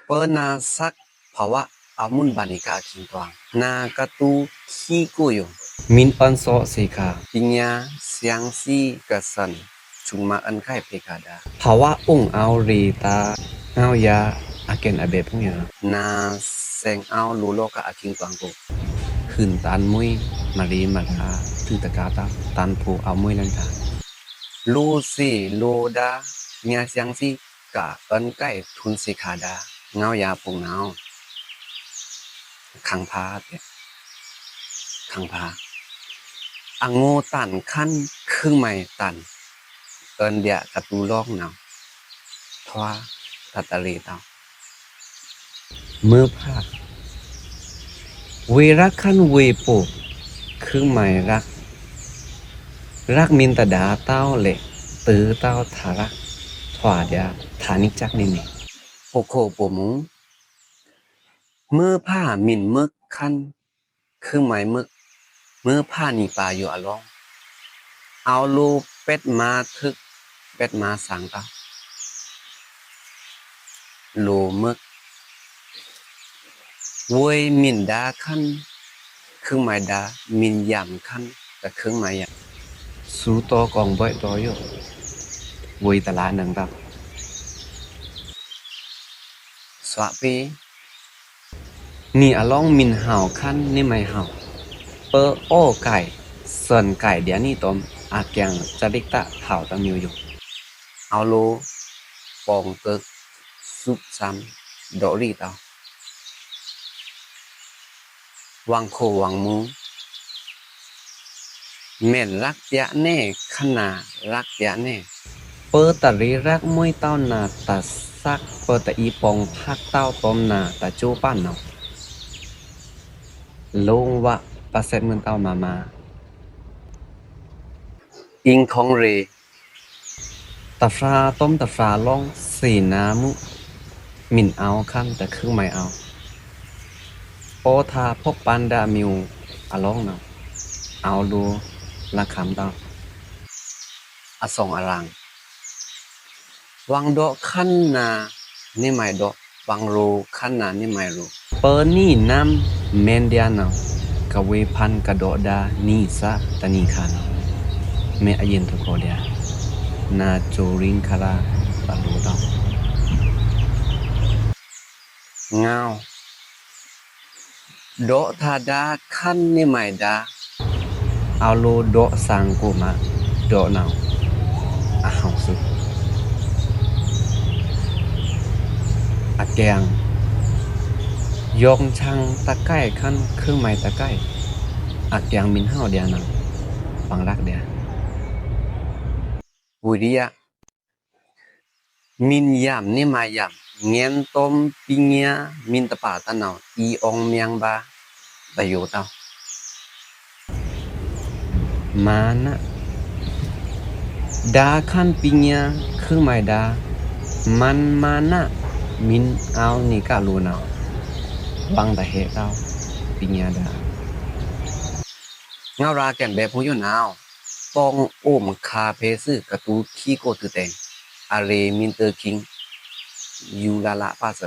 เปิ้นนาซักภาวะอามุนบานิกาคิงตวงนากะตูขี้กุยมินปันโซสิกาปิญญาเสียงซีกะสันชุมมาอันไข่เพกาดาภาวะองเอารีตาเฮายาอาเกนอเบพุงยานาแสงเอาลูโลกะอาคิงตวงกุขึ้นตันมุยมารีมาลาถึงตะกาตาตันผูเอามุยลันทาลูซีโลดาญาเสียงซีกะอันไก่ทุนสิขาดาเงายาปงนาวขังพาขังพาอังโงตันขั้นครึ่งใหม่ตันเอินเดียกะตูลอกนาวทว่าตัตะลีเตามือภาคเวรักขั้นเวโปครึ่งใหม่รักมินตดาเต้าเละตือเต้าทารักถวาเดียฐานิจักนินี่โปโคโปมุงเมื่อผ้ามินมึกคันคือหมายมึกเมื่อผ้านี่ปาอยู่อะลองเอาลูเป็ดมาทึกเป็ดมาสังตาโลมึกเวยมินดาคันคือหมายดามินยำคันแต่คือหมายยำสูโตกองบ่อยตออยู่เวยตลาดนังตาสวะปีนี่อะลองมินเห่าคันนี่ไม่เห่าเปอโอ้ไก่ส่วนไก่เดี๋ยวนี้ตอมอาแกงจะดิกตะเผาตะมิวอยู่เอาโลปองเกิกซุปซ้ำดอรีเตาวังโควังมูแม่นรักยะแน่ขนารักยะแน่เปอตะรีรักมวยเต้านาตะซักเปอตะอีปองพักเต้าตอมนาตะโจป้านเนาลงวะปะเซ็ดเมือนเต้ามาอิงของเรตะฟราต้มตะฟราล่องสีน้ำมุมินเอาคันแต่ครึ่งไม่เอาโปทาพบปันดามิวอะล่องเนาเอาดูละคำเต้าอะสองอรังวังโดคันนานี่ไม่โดวังโรคันนานี่ไม่โรเปอนี่น้ำเมนเดียนากะเวพันกะโดดานี่ซะตะนีคานเมอยินทุกโคเดียนาโจริงคาราตะลูตาเงาโดทาดาคันนี่ไม่ดาเอาโลโดสังกุมาโดนาวอะเฮาสุอะแกงยองชังตะไก้คันเครื่องไม้ตะไก้อะแกงมินเฮาเดียนังฟังรักเดียวิริยะมินยามนี่มายามเงียนต้มปิญญามินตะปาตะเนาอีองเมียงบาตะโยเต้ามานะดาคันปิญญาคือหมายดามันมานะมินเอานี่กะลูนาบังตะเฮเต้าปิญญาดาเงาราแก่นแบบผู้อยู่นาวปองโอมคาเพซึกะตูขี้โกตุแตงอาเรมินเตอร์คิงยูลาละปาเซ